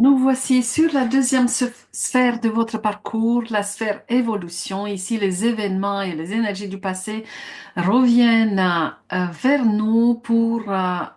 Nous voici sur la deuxième sphère de votre parcours, la sphère évolution. Ici, les événements et les énergies du passé reviennent vers nous pour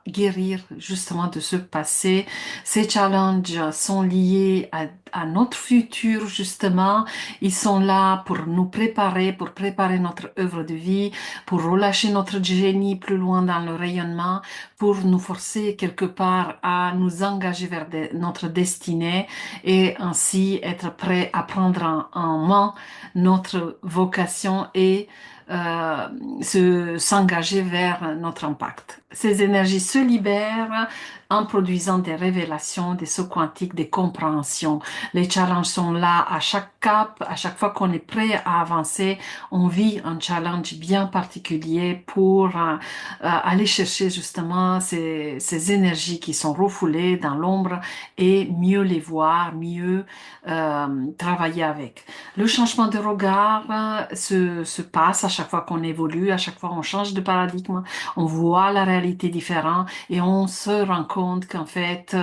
guérir justement de ce passé. Ces challenges sont liés à notre futur justement. Ils sont là pour préparer notre œuvre de vie, pour relâcher notre génie plus loin dans le rayonnement, pour nous forcer quelque part à nous engager vers notre destinée et ainsi être prêt à prendre en main notre vocation et s'engager vers notre impact. Ces énergies se libèrent en produisant des révélations, des sauts quantiques, des compréhensions. Les challenges sont là à chaque cap, à chaque fois qu'on est prêt à avancer, on vit un challenge bien particulier pour aller chercher justement ces énergies qui sont refoulées dans l'ombre et mieux les voir, mieux travailler avec. Le changement de regard se passe à chaque fois qu'on évolue, à chaque fois on change de paradigme, on voit la réalité différente et on se rend compte qu'en fait,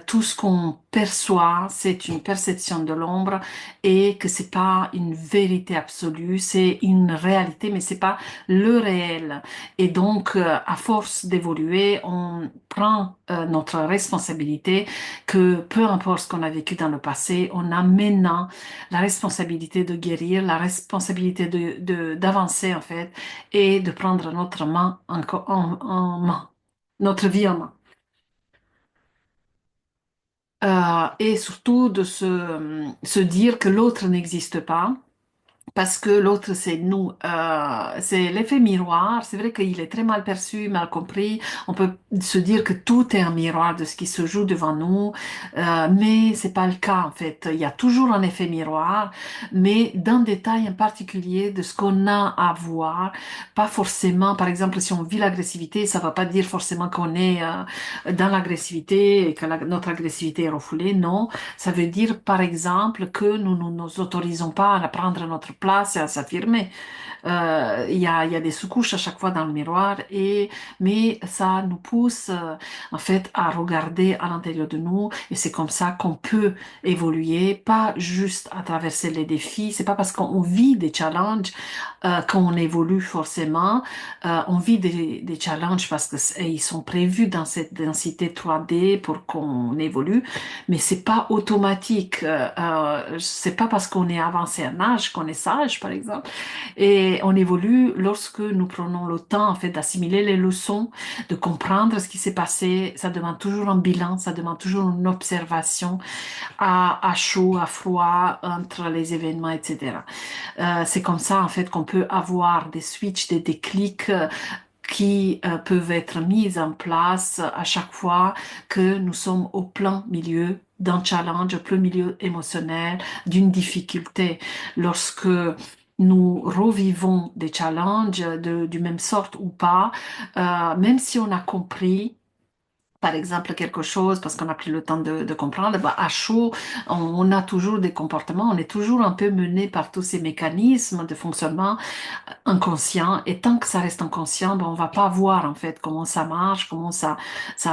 tout ce qu'on perçoit, c'est une perception de l'ombre et que c'est pas une vérité absolue, c'est une réalité, mais c'est pas le réel. Et donc, à force d'évoluer, on prend notre responsabilité que peu importe ce qu'on a vécu dans le passé, on a maintenant la responsabilité de guérir, la responsabilité d'avancer en fait et de prendre notre main en main, notre vie en main. Et surtout de se dire que l'autre n'existe pas parce que l'autre, c'est nous. C'est l'effet miroir. C'est vrai qu'il est très mal perçu, mal compris. On peut se dire que tout est un miroir de ce qui se joue devant nous, mais c'est pas le cas en fait. Il y a toujours un effet miroir, mais d'un détail en particulier de ce qu'on a à voir. Pas forcément, par exemple, si on vit l'agressivité, ça va pas dire forcément qu'on est dans l'agressivité et que notre agressivité est refoulée. Non, ça veut dire, par exemple, que nous ne nous autorisons pas à prendre notre place et à s'affirmer. Il y a des sous-couches à chaque fois dans le miroir mais ça nous pousse en fait à regarder à l'intérieur de nous et c'est comme ça qu'on peut évoluer, pas juste à traverser les défis. C'est pas parce qu'on vit des challenges qu'on évolue forcément. On vit des challenges parce que ils sont prévus dans cette densité 3D pour qu'on évolue, mais c'est pas automatique. C'est pas parce qu'on est avancé en âge qu'on est sage, par exemple. Et on évolue lorsque nous prenons le temps, en fait, d'assimiler les leçons, de comprendre ce qui s'est passé. Ça demande toujours un bilan, ça demande toujours une observation à chaud, à froid, entre les événements, etc. C'est comme ça, en fait, qu'on peut avoir des switches, des déclics qui peuvent être mis en place à chaque fois que nous sommes au plein milieu d'un challenge, au plein milieu émotionnel, d'une difficulté. Lorsque nous revivons des challenges du même sorte ou pas, même si on a compris par exemple quelque chose parce qu'on a pris le temps de comprendre, bah, à chaud, on a toujours des comportements, on est toujours un peu mené par tous ces mécanismes de fonctionnement inconscient. Et tant que ça reste inconscient, ben, on va pas voir en fait comment ça marche, comment ça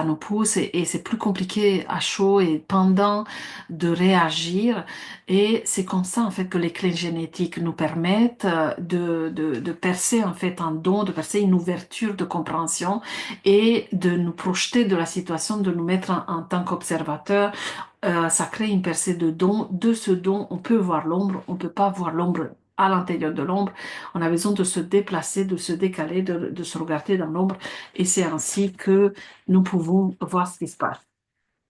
nous pousse. Et c'est plus compliqué à chaud et pendant de réagir. Et c'est comme ça en fait que les clés génétiques nous permettent de percer en fait un don, de percer une ouverture de compréhension et de nous projeter de la situation, de nous mettre en tant qu'observateur. Ça crée une percée de don. De ce don, on peut voir l'ombre, on peut pas voir l'ombre à l'intérieur de l'ombre. On a besoin de se déplacer, de se décaler, de se regarder dans l'ombre. Et c'est ainsi que nous pouvons voir ce qui se passe.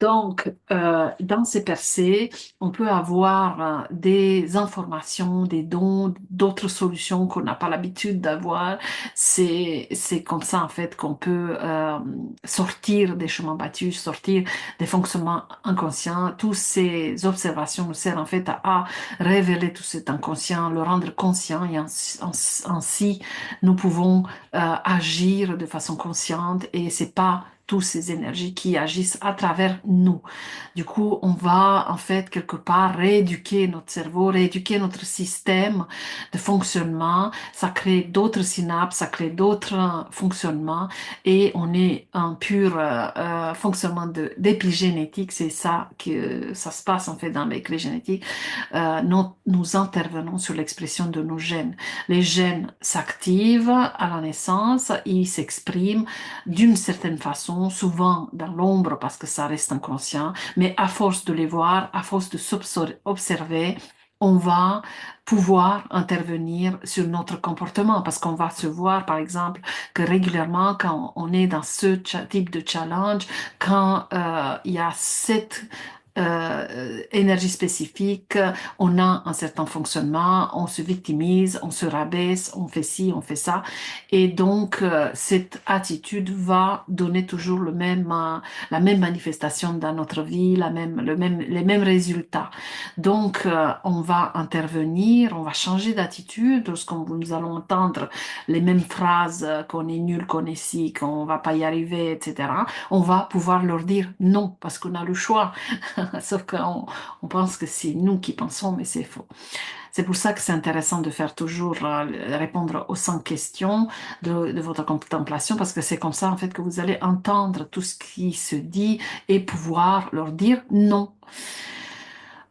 Donc, dans ces percées, on peut avoir des informations, des dons, d'autres solutions qu'on n'a pas l'habitude d'avoir. C'est comme ça, en fait, qu'on peut sortir des chemins battus, sortir des fonctionnements inconscients. Toutes ces observations nous servent, en fait, à révéler tout cet inconscient, le rendre conscient et ainsi nous pouvons agir de façon consciente et c'est pas toutes ces énergies qui agissent à travers nous. Du coup, on va en fait quelque part rééduquer notre cerveau, rééduquer notre système de fonctionnement. Ça crée d'autres synapses, ça crée d'autres fonctionnements et on est en pur fonctionnement d'épigénétique. C'est ça que ça se passe en fait dans les clés génétiques. Nous intervenons sur l'expression de nos gènes. Les gènes s'activent à la naissance, ils s'expriment d'une certaine façon, souvent dans l'ombre parce que ça reste inconscient, mais à force de les voir, à force de s'observer, on va pouvoir intervenir sur notre comportement parce qu'on va se voir, par exemple, que régulièrement, quand on est dans ce type de challenge, quand il y a cette énergie spécifique, on a un certain fonctionnement, on se victimise, on se rabaisse, on fait ci, on fait ça. Et donc, cette attitude va donner toujours la même manifestation dans notre vie, les mêmes résultats. Donc, on va intervenir, on va changer d'attitude lorsqu'on nous allons entendre les mêmes phrases qu'on est nul, qu'on est ci, qu'on va pas y arriver, etc. On va pouvoir leur dire non parce qu'on a le choix. Sauf qu'on pense que c'est nous qui pensons, mais c'est faux. C'est pour ça que c'est intéressant de faire toujours répondre aux 100 questions de votre contemplation, parce que c'est comme ça, en fait, que vous allez entendre tout ce qui se dit et pouvoir leur dire non.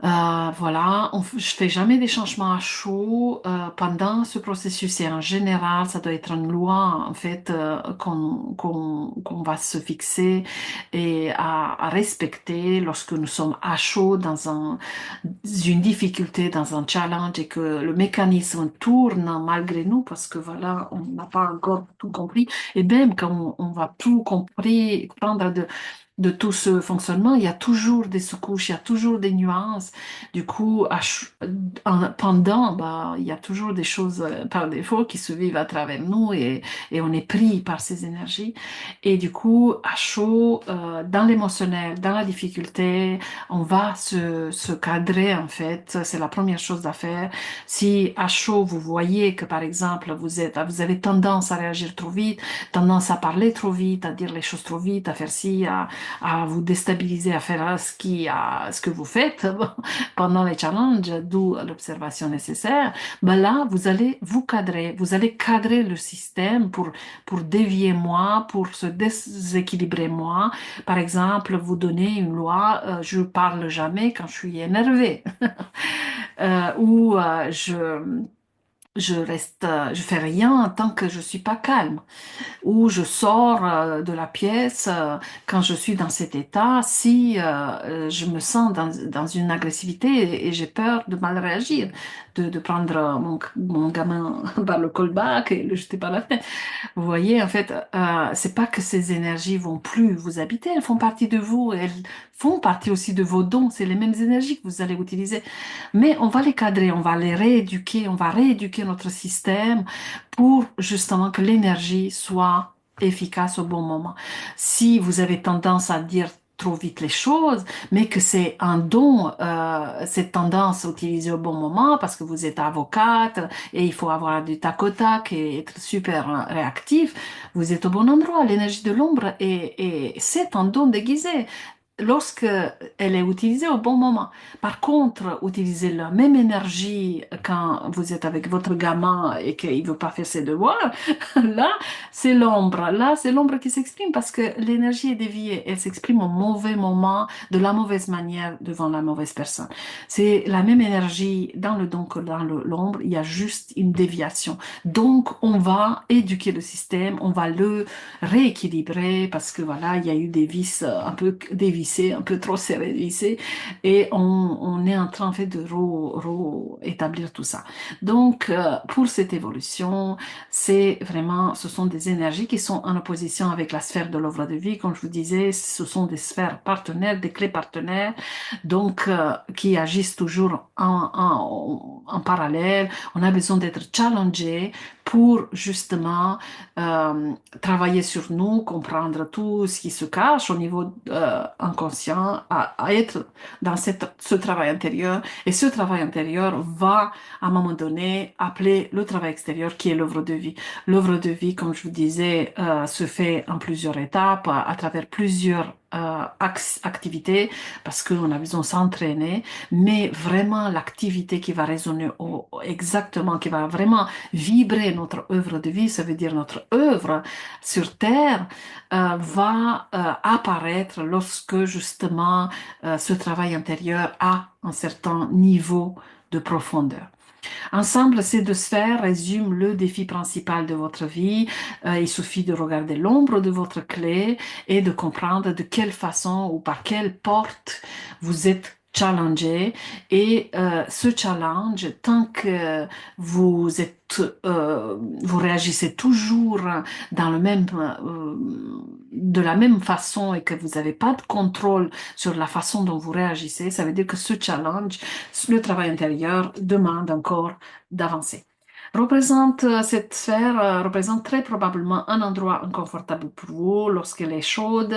Voilà, je fais jamais des changements à chaud pendant ce processus et en général, ça doit être une loi en fait qu'on va se fixer et à respecter lorsque nous sommes à chaud une difficulté, dans un challenge et que le mécanisme tourne malgré nous parce que voilà, on n'a pas encore tout compris et même quand on va tout compris, prendre de tout ce fonctionnement, il y a toujours des sous-couches, il y a toujours des nuances. Du coup, pendant, bah, il y a toujours des choses par défaut qui se vivent à travers nous et on est pris par ces énergies. Et du coup, à chaud, dans l'émotionnel, dans la difficulté, on va se cadrer en fait. C'est la première chose à faire. Si à chaud, vous voyez que par exemple, vous avez tendance à réagir trop vite, tendance à parler trop vite, à dire les choses trop vite, à faire ci, à vous déstabiliser, à faire ce que vous faites pendant les challenges, d'où l'observation nécessaire, ben là, vous allez vous cadrer, vous allez cadrer le système pour dévier moi, pour se déséquilibrer moi. Par exemple, vous donnez une loi, je parle jamais quand je suis énervée, ou je fais rien tant que je suis pas calme où je sors de la pièce quand je suis dans cet état, si je me sens dans une agressivité et j'ai peur de mal réagir, de prendre mon gamin par le callback et le jeter par la fenêtre. Vous voyez, en fait, c'est pas que ces énergies vont plus vous habiter, elles font partie de vous, elles font partie aussi de vos dons, c'est les mêmes énergies que vous allez utiliser, mais on va les cadrer, on va les rééduquer, on va rééduquer notre système pour justement que l'énergie soit efficace au bon moment. Si vous avez tendance à dire trop vite les choses, mais que c'est un don, cette tendance à utiliser au bon moment parce que vous êtes avocate et il faut avoir du tac au tac et être super réactif, vous êtes au bon endroit. L'énergie de l'ombre c'est un don déguisé lorsque elle est utilisée au bon moment. Par contre, utiliser la même énergie quand vous êtes avec votre gamin et qu'il ne veut pas faire ses devoirs, là, c'est l'ombre. Là, c'est l'ombre qui s'exprime parce que l'énergie est déviée. Elle s'exprime au mauvais moment, de la mauvaise manière, devant la mauvaise personne. C'est la même énergie dans le don que dans l'ombre. Il y a juste une déviation. Donc, on va éduquer le système, on va le rééquilibrer parce que voilà, il y a eu des vis un peu dévissés, un peu trop serrés vissés, et on est en train en fait de établir tout ça. Donc, pour cette évolution, c'est vraiment, ce sont des énergies qui sont en opposition avec la sphère de l'œuvre de vie. Comme je vous disais, ce sont des sphères partenaires, des clés partenaires, donc qui agissent toujours en parallèle. On a besoin d'être challengé pour justement travailler sur nous, comprendre tout ce qui se cache au niveau inconscient à être dans ce travail intérieur. Et ce travail intérieur va, à un moment donné, appeler le travail extérieur qui est l'œuvre de vie. L'œuvre de vie, comme je vous disais, se fait en plusieurs étapes, à travers plusieurs activités, parce qu'on a besoin de s'entraîner, mais vraiment l'activité qui va résonner exactement, qui va vraiment vibrer notre œuvre de vie, ça veut dire notre œuvre sur Terre, va apparaître lorsque justement ce travail intérieur a un certain niveau de profondeur. Ensemble, ces deux sphères résument le défi principal de votre vie. Il suffit de regarder l'ombre de votre clé et de comprendre de quelle façon ou par quelle porte vous êtes challengé. Et ce challenge, tant que vous êtes, vous réagissez toujours dans le même, de la même façon et que vous n'avez pas de contrôle sur la façon dont vous réagissez, ça veut dire que ce challenge, le travail intérieur, demande encore d'avancer. Cette sphère représente très probablement un endroit inconfortable pour vous lorsqu'elle est chaude,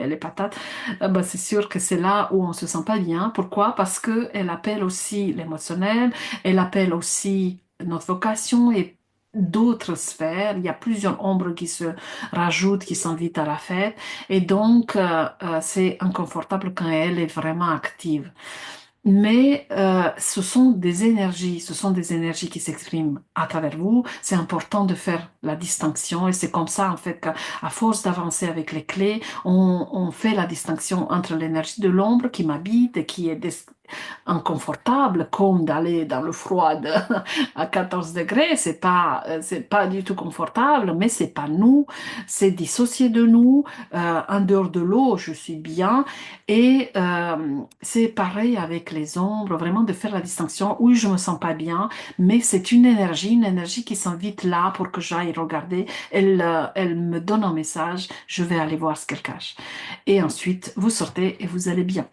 les patates. Ben, c'est sûr que c'est là où on se sent pas bien. Pourquoi? Parce que elle appelle aussi l'émotionnel, elle appelle aussi notre vocation et d'autres sphères. Il y a plusieurs ombres qui se rajoutent, qui s'invitent à la fête. Et donc, c'est inconfortable quand elle est vraiment active. Mais ce sont des énergies qui s'expriment à travers vous. C'est important de faire la distinction et c'est comme ça en fait qu'à force d'avancer avec les clés, on fait la distinction entre l'énergie de l'ombre qui m'habite et qui est inconfortable, comme d'aller dans le froid à 14 degrés. C'est pas du tout confortable, mais c'est pas nous. C'est dissocié de nous. En dehors de l'eau, je suis bien. Et c'est pareil avec les ombres, vraiment de faire la distinction. Oui, je me sens pas bien, mais c'est une énergie qui s'invite là pour que j'aille regarder. Elle me donne un message. Je vais aller voir ce qu'elle cache. Et ensuite, vous sortez et vous allez bien.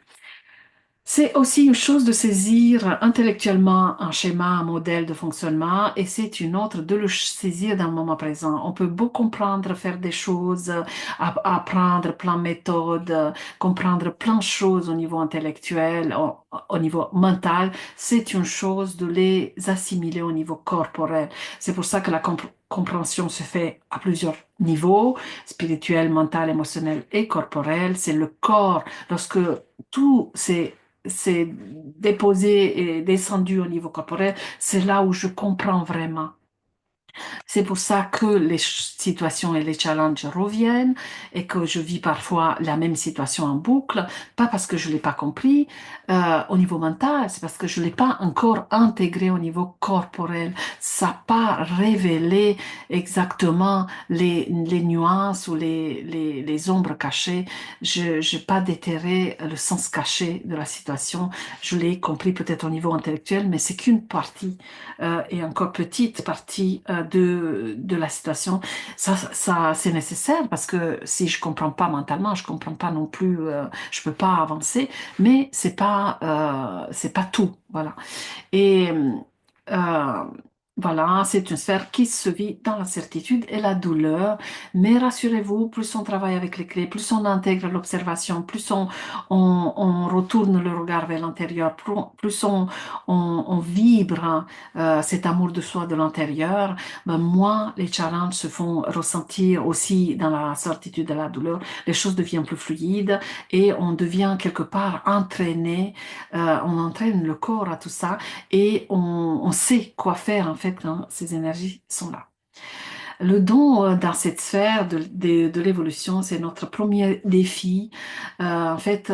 C'est aussi une chose de saisir intellectuellement un schéma, un modèle de fonctionnement, et c'est une autre de le saisir dans le moment présent. On peut beaucoup comprendre, faire des choses, apprendre plein de méthodes, comprendre plein de choses au niveau intellectuel, au niveau mental. C'est une chose de les assimiler au niveau corporel. C'est pour ça que la compréhension se fait à plusieurs niveaux, spirituel, mental, émotionnel et corporel. C'est le corps. Lorsque tout c'est déposé et descendu au niveau corporel, c'est là où je comprends vraiment. C'est pour ça que les situations et les challenges reviennent et que je vis parfois la même situation en boucle, pas parce que je l'ai pas compris au niveau mental, c'est parce que je l'ai pas encore intégré au niveau corporel. Ça n'a pas révélé exactement les nuances ou les ombres cachées. Je n'ai pas déterré le sens caché de la situation. Je l'ai compris peut-être au niveau intellectuel, mais c'est qu'une partie et encore petite partie de la situation. Ça c'est nécessaire parce que si je comprends pas mentalement, je comprends pas non plus, je peux pas avancer, mais c'est pas tout, voilà. Et euh, voilà, c'est une sphère qui se vit dans la certitude et la douleur. Mais rassurez-vous, plus on travaille avec les clés, plus on intègre l'observation, plus on retourne le regard vers l'intérieur, plus on vibre hein, cet amour de soi de l'intérieur, ben, moins les challenges se font ressentir aussi dans la certitude et la douleur. Les choses deviennent plus fluides et on devient quelque part entraîné, on entraîne le corps à tout ça et on sait quoi faire en fait quand ces énergies sont là. Le don dans cette sphère de l'évolution, c'est notre premier défi. En fait,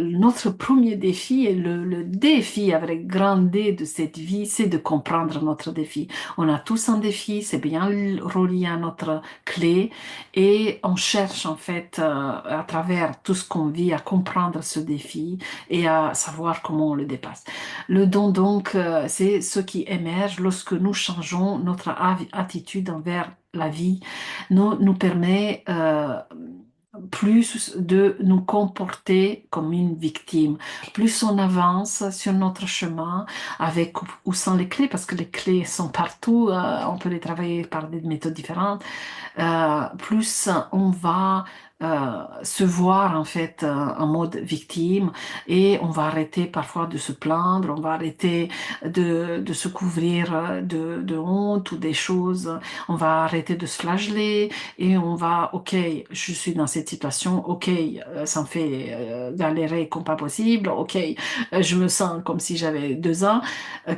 notre premier défi et le défi avec grand D de cette vie, c'est de comprendre notre défi. On a tous un défi, c'est bien relié à notre clé et on cherche en fait à travers tout ce qu'on vit à comprendre ce défi et à savoir comment on le dépasse. Le don donc, c'est ce qui émerge lorsque nous changeons notre attitude envers la vie, nous permet plus de nous comporter comme une victime. Plus on avance sur notre chemin avec ou sans les clés, parce que les clés sont partout, on peut les travailler par des méthodes différentes, plus on va se voir en fait en mode victime et on va arrêter parfois de se plaindre, on va arrêter de se couvrir de honte ou des choses, on va arrêter de se flageller et on va, ok, je suis dans cette situation, ok, ça me fait galérer comme pas possible, ok, je me sens comme si j'avais 2 ans.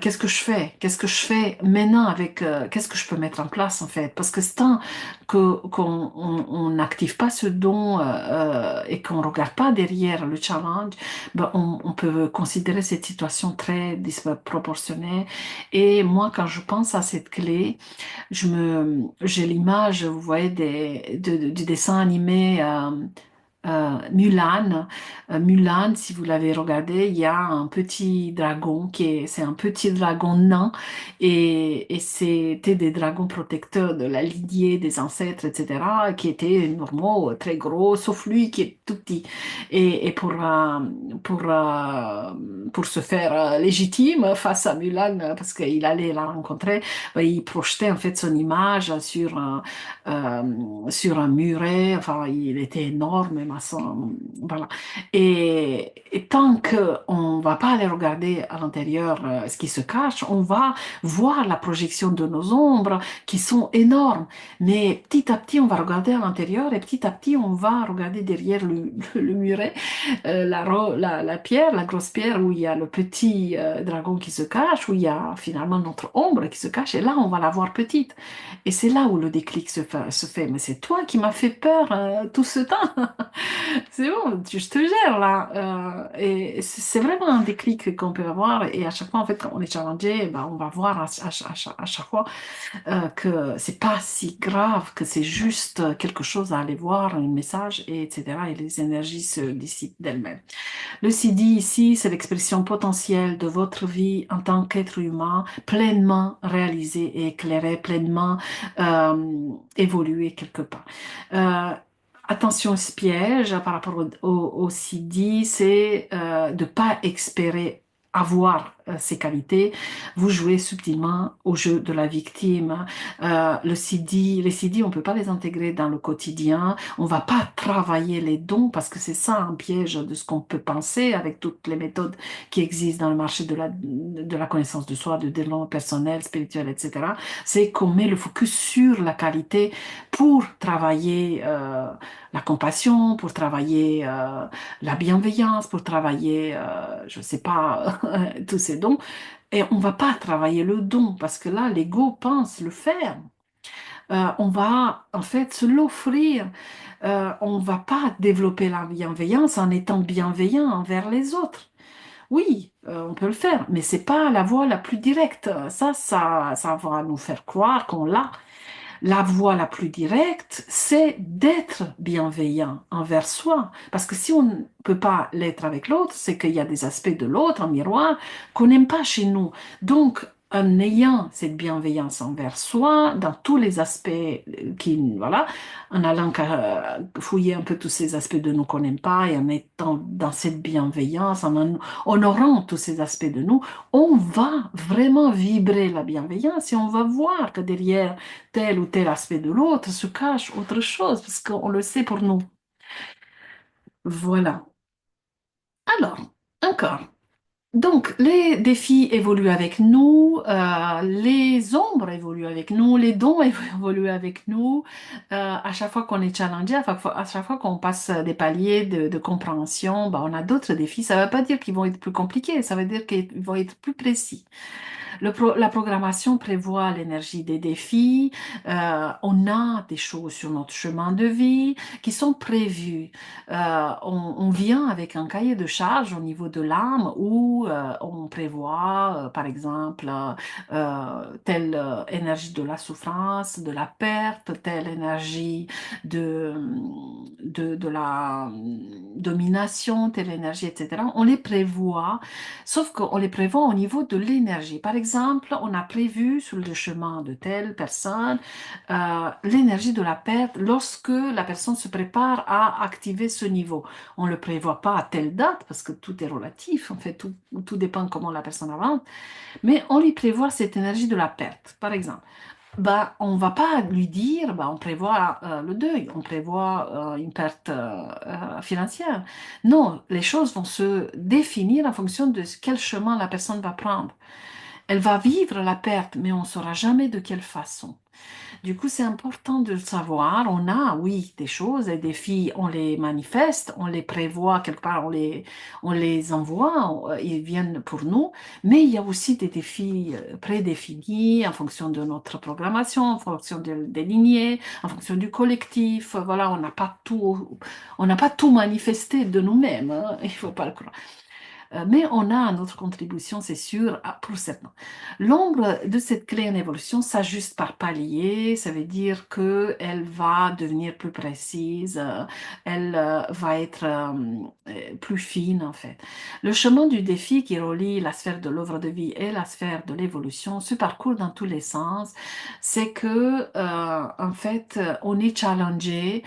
Qu'est-ce que je fais? Qu'est-ce que je fais maintenant avec, qu'est-ce que je peux mettre en place en fait? Parce que c'est tant qu'on n'active pas ce don et qu'on ne regarde pas derrière le challenge, ben, on peut considérer cette situation très disproportionnée. Et moi, quand je pense à cette clé, j'ai l'image, vous voyez, du dessin animé Mulan. Mulan, si vous l'avez regardé, il y a un petit dragon c'est un petit dragon nain et c'était des dragons protecteurs de la lignée des ancêtres, etc., qui étaient normaux, très gros, sauf lui qui est tout petit. Et pour, euh, pour se faire légitime face à Mulan, parce qu'il allait la rencontrer, il projetait en fait son image sur un muret, enfin, il était énorme, maçon, voilà. Et tant qu'on va pas aller regarder à l'intérieur ce qui se cache, on va voir la projection de nos ombres qui sont énormes. Mais petit à petit, on va regarder à l'intérieur et petit à petit, on va regarder derrière le muret la pierre, la grosse pierre où il y a le petit dragon qui se cache, où il y a finalement notre ombre qui se cache, et là, on va la voir petite. Et c'est là où le déclic se fait. Mais c'est toi qui m'as fait peur tout ce temps. C'est bon, je te gère là. Et c'est vraiment un déclic qu'on peut avoir. Et à chaque fois, en fait, quand on est challengé, ben, on va voir à chaque fois que c'est pas si grave, que c'est juste quelque chose à aller voir, un message, et etc. Et les énergies se dissipent d'elles-mêmes. Le CD ici, c'est l'expression potentielle de votre vie en tant qu'être humain, pleinement réalisé et éclairé, pleinement évolué quelque part. Euh, Attention, ce piège par rapport au CD, c'est de pas espérer avoir ces qualités. Vous jouez subtilement au jeu de la victime. Les CD, on peut pas les intégrer dans le quotidien. On va pas travailler les dons parce que c'est ça un piège de ce qu'on peut penser avec toutes les méthodes qui existent dans le marché de la connaissance de soi, de développement personnel, spirituel, etc. C'est qu'on met le focus sur la qualité pour travailler la compassion, pour travailler la bienveillance, pour travailler, je sais pas, tous ces dons. Et on va pas travailler le don parce que là, l'ego pense le faire. On va en fait se l'offrir. On va pas développer la bienveillance en étant bienveillant envers les autres. Oui, on peut le faire, mais c'est pas la voie la plus directe. Ça va nous faire croire qu'on l'a. La voie la plus directe, c'est d'être bienveillant envers soi. Parce que si on ne peut pas l'être avec l'autre, c'est qu'il y a des aspects de l'autre, en miroir, qu'on n'aime pas chez nous. Donc, en ayant cette bienveillance envers soi, dans tous les aspects voilà, en allant fouiller un peu tous ces aspects de nous qu'on n'aime pas et en étant dans cette bienveillance, en honorant tous ces aspects de nous, on va vraiment vibrer la bienveillance et on va voir que derrière tel ou tel aspect de l'autre se cache autre chose, parce qu'on le sait pour nous. Voilà. Alors, encore. Donc, les défis évoluent avec nous, les ombres évoluent avec nous, les dons évoluent avec nous. À chaque fois qu'on est challengé, à chaque fois qu'on passe des paliers de compréhension, bah, on a d'autres défis. Ça ne veut pas dire qu'ils vont être plus compliqués, ça veut dire qu'ils vont être plus précis. La programmation prévoit l'énergie des défis. On a des choses sur notre chemin de vie qui sont prévues. On vient avec un cahier de charge au niveau de l'âme où on prévoit, par exemple, telle énergie de la souffrance, de la perte, telle énergie de, de la domination, telle énergie, etc. On les prévoit, sauf qu'on les prévoit au niveau de l'énergie. Par exemple, on a prévu sur le chemin de telle personne l'énergie de la perte lorsque la personne se prépare à activer ce niveau. On ne le prévoit pas à telle date parce que tout est relatif, en fait, tout dépend comment la personne avance, mais on lui prévoit cette énergie de la perte, par exemple. bah, on va pas lui dire, bah, on prévoit le deuil, on prévoit une perte financière. Non, les choses vont se définir en fonction de quel chemin la personne va prendre. Elle va vivre la perte, mais on ne saura jamais de quelle façon. Du coup, c'est important de le savoir. On a, oui, des choses, des défis, on les manifeste, on les prévoit quelque part, on les envoie, ils viennent pour nous. Mais il y a aussi des défis prédéfinis en fonction de notre programmation, en fonction des lignées, en fonction du collectif. Voilà, on n'a pas tout manifesté de nous-mêmes, hein. Il faut pas le croire. Mais on a notre contribution, c'est sûr, pour certains. L'ombre de cette clé en évolution s'ajuste par palier, ça veut dire qu'elle va devenir plus précise, elle va être plus fine en fait. Le chemin du défi qui relie la sphère de l'œuvre de vie et la sphère de l'évolution se parcourt dans tous les sens. C'est que, en fait, on est challengé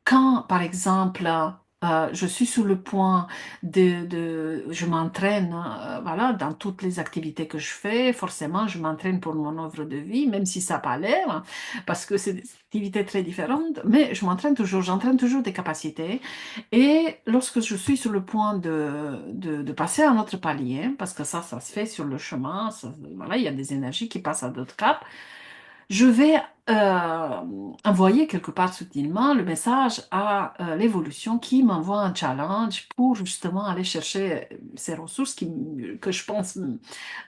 quand, par exemple, je suis sur le point je m'entraîne, voilà, dans toutes les activités que je fais, forcément, je m'entraîne pour mon œuvre de vie, même si ça n'a pas l'air, hein, parce que c'est des activités très différentes, mais je m'entraîne toujours, j'entraîne toujours des capacités. Et lorsque je suis sur le point de passer à un autre palier, parce que ça se fait sur le chemin, voilà, il y a des énergies qui passent à d'autres caps, je vais envoyer quelque part subtilement le message à l'évolution qui m'envoie un challenge pour justement aller chercher ces ressources que je pense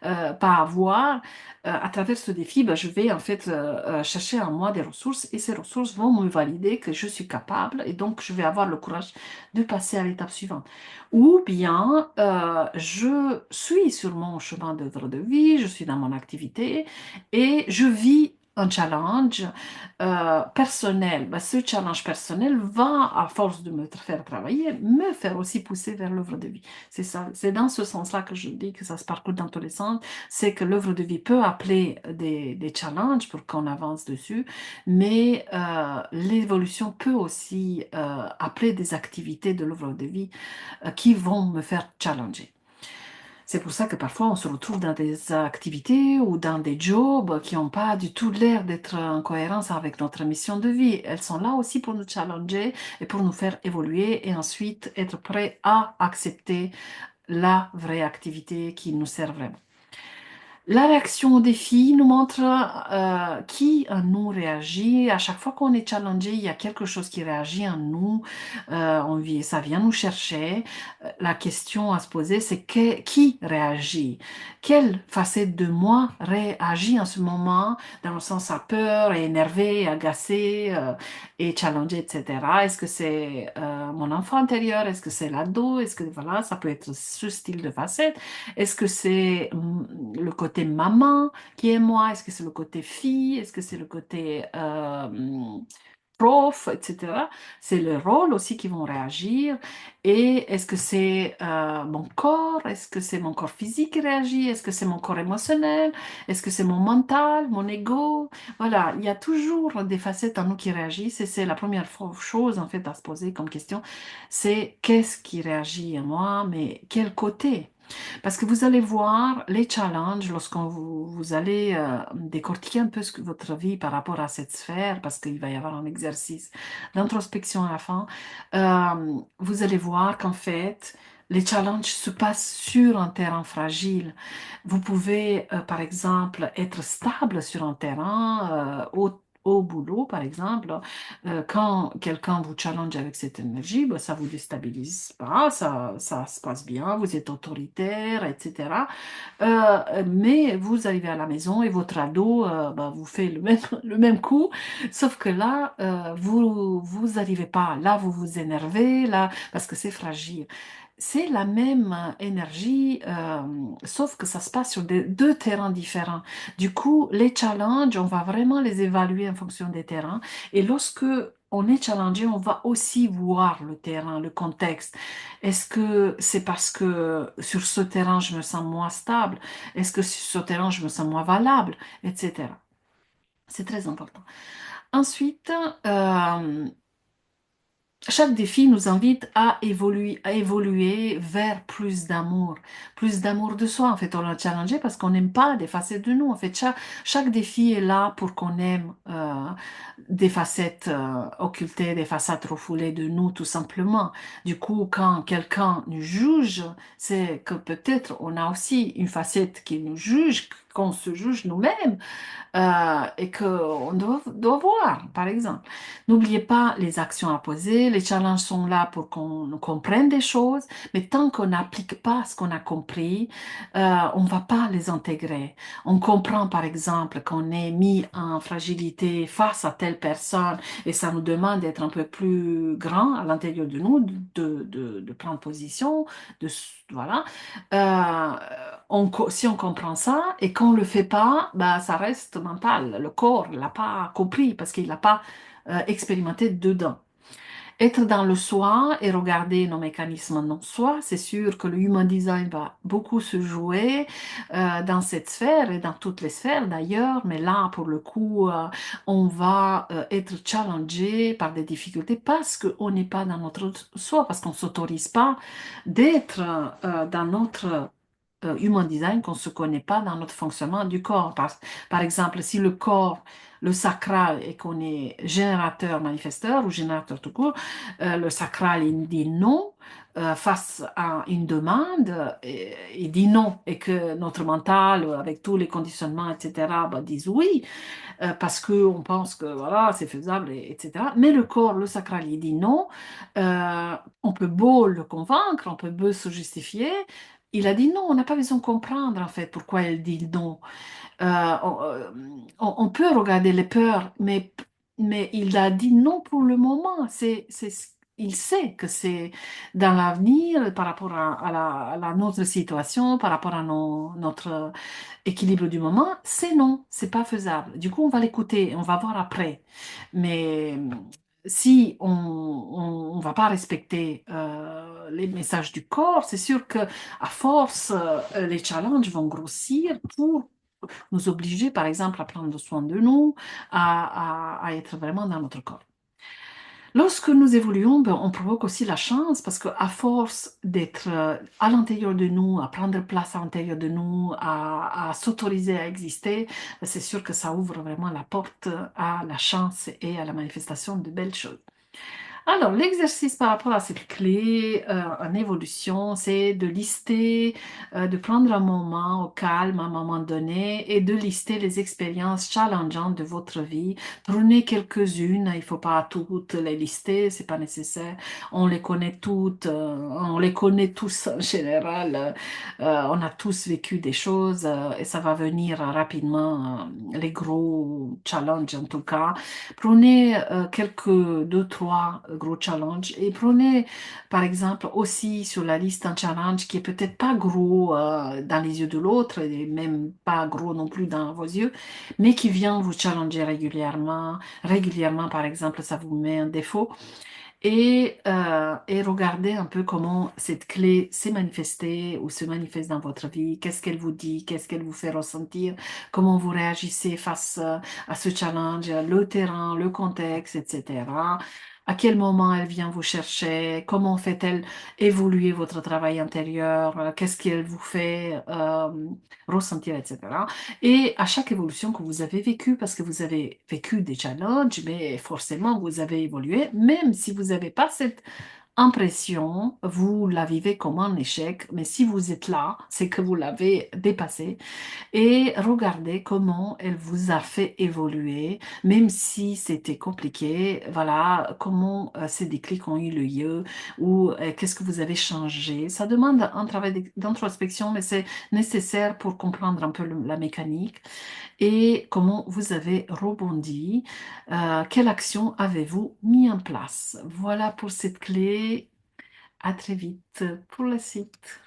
pas avoir. À travers ce défi, ben, je vais en fait chercher en moi des ressources et ces ressources vont me valider que je suis capable et donc je vais avoir le courage de passer à l'étape suivante. Ou bien je suis sur mon chemin d'œuvre de vie, je suis dans mon activité et je vis un challenge personnel. Ben, ce challenge personnel va, à force de me faire travailler, me faire aussi pousser vers l'œuvre de vie. C'est ça, c'est dans ce sens-là que je dis que ça se parcourt dans tous les sens. C'est que l'œuvre de vie peut appeler des challenges pour qu'on avance dessus, mais l'évolution peut aussi appeler des activités de l'œuvre de vie qui vont me faire challenger. C'est pour ça que parfois on se retrouve dans des activités ou dans des jobs qui n'ont pas du tout l'air d'être en cohérence avec notre mission de vie. Elles sont là aussi pour nous challenger et pour nous faire évoluer et ensuite être prêts à accepter la vraie activité qui nous sert vraiment. La réaction au défi nous montre qui en nous réagit. À chaque fois qu'on est challengé, il y a quelque chose qui réagit en nous. Ça vient nous chercher. La question à se poser, c'est qui réagit? Quelle facette de moi réagit en ce moment, dans le sens à peur, et énervé, agacé, et challengé, etc. Est-ce que c'est mon enfant intérieur? Est-ce que c'est l'ado? Est-ce que voilà, ça peut être ce style de facette? Est-ce que c'est le côté maman qui est moi? Est-ce que c'est le côté fille? Est-ce que c'est le côté prof, etc. C'est le rôle aussi qui vont réagir. Et est-ce que c'est mon corps? Est-ce que c'est mon corps physique qui réagit? Est-ce que c'est mon corps émotionnel? Est-ce que c'est mon mental, mon ego? Voilà, il y a toujours des facettes en nous qui réagissent et c'est la première chose en fait à se poser comme question, c'est qu'est-ce qui réagit en moi, mais quel côté? Parce que vous allez voir les challenges lorsqu'on vous allez décortiquer un peu votre vie par rapport à cette sphère, parce qu'il va y avoir un exercice d'introspection à la fin. Vous allez voir qu'en fait, les challenges se passent sur un terrain fragile. Vous pouvez, par exemple, être stable sur un terrain au boulot, par exemple, quand quelqu'un vous challenge avec cette énergie, ben, ça vous déstabilise pas, ça se passe bien, vous êtes autoritaire, etc. Mais vous arrivez à la maison et votre ado ben, vous fait le même coup, sauf que là, vous n'arrivez pas. Là, vous vous énervez, là, parce que c'est fragile. C'est la même énergie, sauf que ça se passe sur deux terrains différents. Du coup, les challenges, on va vraiment les évaluer en fonction des terrains. Et lorsque on est challengé, on va aussi voir le terrain, le contexte. Est-ce que c'est parce que sur ce terrain, je me sens moins stable? Est-ce que sur ce terrain, je me sens moins valable? Etc. C'est très important. Ensuite, chaque défi nous invite à évoluer vers plus d'amour de soi. En fait, on l'a challengé parce qu'on n'aime pas des facettes de nous. En fait, chaque défi est là pour qu'on aime des facettes occultées, des facettes refoulées de nous, tout simplement. Du coup, quand quelqu'un nous juge, c'est que peut-être on a aussi une facette qui nous juge, qu'on se juge nous-mêmes et qu'on doit voir, par exemple. N'oubliez pas les actions à poser, les challenges sont là pour qu'on comprenne des choses, mais tant qu'on n'applique pas ce qu'on a compris, on ne va pas les intégrer. On comprend, par exemple, qu'on est mis en fragilité face à telle personne et ça nous demande d'être un peu plus grand à l'intérieur de nous, de prendre position, voilà. Euh, si on comprend ça et qu'on le fait pas, bah, ça reste mental. Le corps l'a pas compris parce qu'il l'a pas expérimenté dedans. Être dans le soi et regarder nos mécanismes non soi, c'est sûr que le human design va beaucoup se jouer dans cette sphère et dans toutes les sphères d'ailleurs, mais là, pour le coup, on va être challengé par des difficultés parce qu'on n'est pas dans notre soi, parce qu'on ne s'autorise pas d'être dans notre human design, qu'on ne se connaît pas dans notre fonctionnement du corps. Par exemple, si le corps le sacral et qu'on est générateur, manifesteur ou générateur tout court, le sacral il dit non face à une demande, il dit non et que notre mental, avec tous les conditionnements, etc., bah, disent oui parce qu'on pense que voilà, c'est faisable, etc. Mais le corps, le sacral, il dit non. On peut beau le convaincre, on peut beau se justifier. Il a dit non, on n'a pas besoin de comprendre en fait pourquoi il dit non. On peut regarder les peurs, mais il a dit non pour le moment. Il sait que c'est dans l'avenir, par rapport notre situation, par rapport à notre équilibre du moment, c'est non, c'est pas faisable. Du coup, on va l'écouter, on va voir après. Mais si on va pas respecter les messages du corps, c'est sûr que à force, les challenges vont grossir pour nous obliger, par exemple, à prendre soin de nous, à être vraiment dans notre corps. Lorsque nous évoluons, ben, on provoque aussi la chance parce qu'à force d'être à l'intérieur de nous, à prendre place à l'intérieur de nous, à s'autoriser à exister, ben, c'est sûr que ça ouvre vraiment la porte à la chance et à la manifestation de belles choses. Alors, l'exercice par rapport à cette clé en évolution, c'est de lister, de prendre un moment au calme à un moment donné et de lister les expériences challengeantes de votre vie. Prenez quelques-unes, il ne faut pas toutes les lister, c'est pas nécessaire. On les connaît toutes, on les connaît tous en général. On a tous vécu des choses et ça va venir rapidement, les gros challenges en tout cas. Prenez deux, trois gros challenges et prenez par exemple aussi sur la liste un challenge qui est peut-être pas gros dans les yeux de l'autre et même pas gros non plus dans vos yeux, mais qui vient vous challenger régulièrement. Régulièrement, par exemple, ça vous met un défaut et regardez un peu comment cette clé s'est manifestée ou se manifeste dans votre vie, qu'est-ce qu'elle vous dit, qu'est-ce qu'elle vous fait ressentir, comment vous réagissez face à ce challenge, le terrain, le contexte, etc. À quel moment elle vient vous chercher, comment fait-elle évoluer votre travail intérieur, qu'est-ce qu'elle vous fait ressentir, etc. Et à chaque évolution que vous avez vécue, parce que vous avez vécu des challenges, mais forcément vous avez évolué, même si vous n'avez pas cette impression, vous la vivez comme un échec, mais si vous êtes là, c'est que vous l'avez dépassé et regardez comment elle vous a fait évoluer, même si c'était compliqué. Voilà, comment ces déclics ont eu lieu ou qu'est-ce que vous avez changé. Ça demande un travail d'introspection, mais c'est nécessaire pour comprendre un peu la mécanique et comment vous avez rebondi. Quelle action avez-vous mis en place? Voilà pour cette clé. À très vite pour la suite.